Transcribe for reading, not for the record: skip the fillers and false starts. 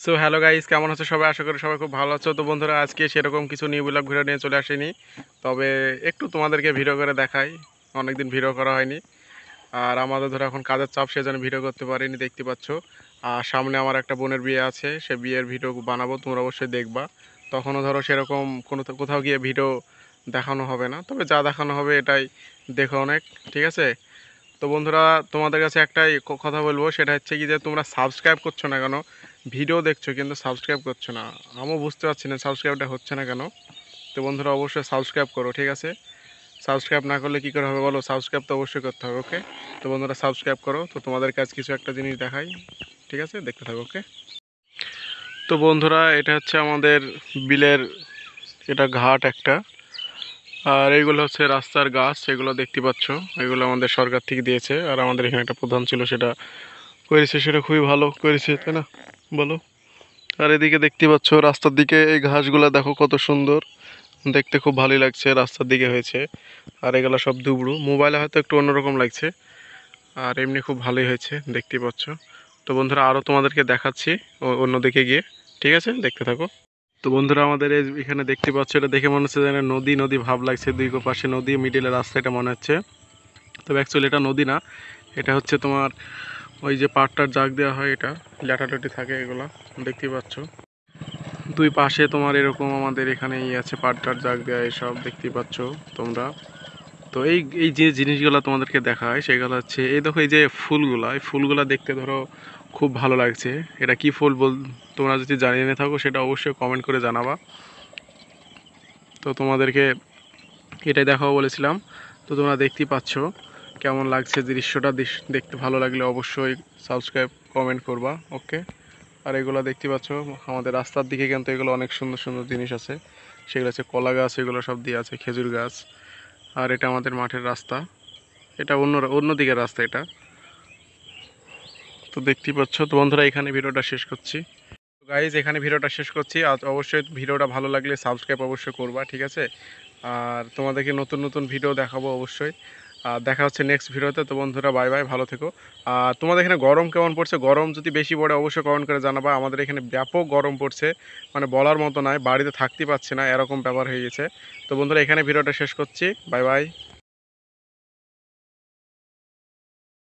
So hello guys, কেমন আছো সবাই? আশা করি সবাই খুব ভালো আছো। তো বন্ধুরা, আজকে সেরকম কিছু নিউ ব্লগ ভিডিও নিয়ে চলে আসিনি, তবে একটু তোমাদেরকে ভিডিও করে দেখাই। অনেকদিন ভিডিও করা হয়নি, আর আমাদের ধরো এখন কাজের চাপ, সেজন্য ভিডিও করতে পারিনি, দেখতে পাচ্ছ। আর সামনে আমার একটা বোনের বিয়ে আছে, সে বিয়ের ভিডিও বানাবো, তোমরা অবশ্যই দেখবা। তখনও ধরো সেরকম কোথাও গিয়ে ভিডিও দেখানো হবে না, তবে যা দেখানো হবে এটাই দেখো অনেক, ঠিক আছে? তো বন্ধুরা, তোমাদের কাছে একটাই কথা বলবো, সেটা হচ্ছে কি যে তোমরা সাবস্ক্রাইব করছো না কেন? ভিডিও দেখছো কিন্তু সাবস্ক্রাইব করছো না। আমিও বুঝতে পারছি না সাবস্ক্রাইবটা হচ্ছে না কেন। তো বন্ধুরা, অবশ্যই সাবস্ক্রাইব করো, ঠিক আছে? সাবস্ক্রাইব না করলে কী করে হবে বলো? সাবস্ক্রাইব তো অবশ্যই করতে হবে, ওকে? তো বন্ধুরা, সাবস্ক্রাইব করো। তো তোমাদের কাছে কিছু একটা জিনিস দেখাই, ঠিক আছে? দেখতে থাকো, ওকে? তো বন্ধুরা, এটা হচ্ছে আমাদের বিলের, এটা ঘাট একটা। আর এইগুলো হচ্ছে রাস্তার গাছ, এগুলো দেখতে পাচ্ছ। এগুলো আমাদের সরকার থেকে দিয়েছে, আর আমাদের এখানে একটা প্রধান ছিল, সেটা করেছে, সেটা খুবই ভালো করেছে, তাই না? বলো। আর এদিকে দেখতে পাচ্ছ রাস্তার দিকে এই ঘাসগুলা দেখো কত সুন্দর, দেখতে খুব ভালোই লাগছে, রাস্তার দিকে হয়েছে। আর এগুলো সব দুবড়ু, মোবাইলে হয়তো একটু অন্যরকম লাগছে, আর এমনি খুব ভালোই হয়েছে, দেখতে পাচ্ছ। তো বন্ধুরা, আরও তোমাদেরকে দেখাচ্ছি অন্যদিকে গিয়ে, ঠিক আছে? দেখতে থাকো। তো বন্ধুরা, আমাদের এই এখানে দেখতে পাচ্ছ, এটা দেখে মনে হচ্ছে যেন নদী নদী ভাব লাগছে, দুই পাশে নদী, মিডিলের রাস্তা, এটা মনে হচ্ছে। তবে অ্যাকচুয়ালি এটা নদী না, এটা হচ্ছে তোমার ওই যে পাটটার জাগ দেওয়া হয়, এটা ল্যাটালটি থাকে, এগুলা দেখতেই পাচ্ছ। দুই পাশে তোমার এরকম আমাদের এখানে আছে, পাটটার জাগ দেওয়া, এসব দেখতেই পাচ্ছ তোমরা। তো এই এই যে জিনিসগুলো তোমাদেরকে দেখায়, সেগুলো হচ্ছে এই দেখো, এই যে ফুলগুলা, এই ফুলগুলা দেখতে ধরো খুব ভালো লাগছে। এটা কি ফুল তোমরা যদি জানিয়ে থাকো, সেটা অবশ্যই কমেন্ট করে জানাবা। তো তোমাদেরকে এটাই দেখাবো বলেছিলাম। তো তোমরা দেখতেই পাচ্ছ কেমন লাগছে দৃশ্যটা। দেখতে ভালো লাগলে অবশ্যই সাবস্ক্রাইব কমেন্ট করবা, ওকে? আর এগুলো দেখতে পাচ্ছ আমাদের রাস্তার দিকে, কিন্তু এগুলো অনেক সুন্দর সুন্দর জিনিস আছে। সেগুলো আছে কলা গাছ, এগুলো সব দিয়ে আছে, খেজুর গাছ। আর এটা আমাদের মাঠের রাস্তা, এটা অন্য দিকের রাস্তা এটা। তো দেখতেই পাচ্ছ। তো বন্ধুরা, এখানে ভিডিওটা শেষ করছি। গাইজ, এখানে ভিডিওটা শেষ করছি। আর অবশ্যই ভিডিওটা ভালো লাগলে সাবস্ক্রাইব অবশ্যই করবা, ঠিক আছে? আর তোমাদেরকে নতুন নতুন ভিডিও দেখাবো অবশ্যই। আর দেখা হচ্ছে নেক্সট ভিডিওতে। তো বন্ধুরা, বাই বাই, ভালো থেকো। আর তোমাদের এখানে গরম কেমন পড়ছে? গরম যদি বেশি পড়ে অবশ্যই কমেন্ট করে জানাবা। আমাদের এখানে ব্যাপক গরম পড়ছে, মানে বলার মতো নয়, বাড়িতে থাকতে পারছি না, এরকম ব্যাপার হয়ে গেছে। তো বন্ধুরা, এখানে ভিডিওটা শেষ করছি। Bye bye.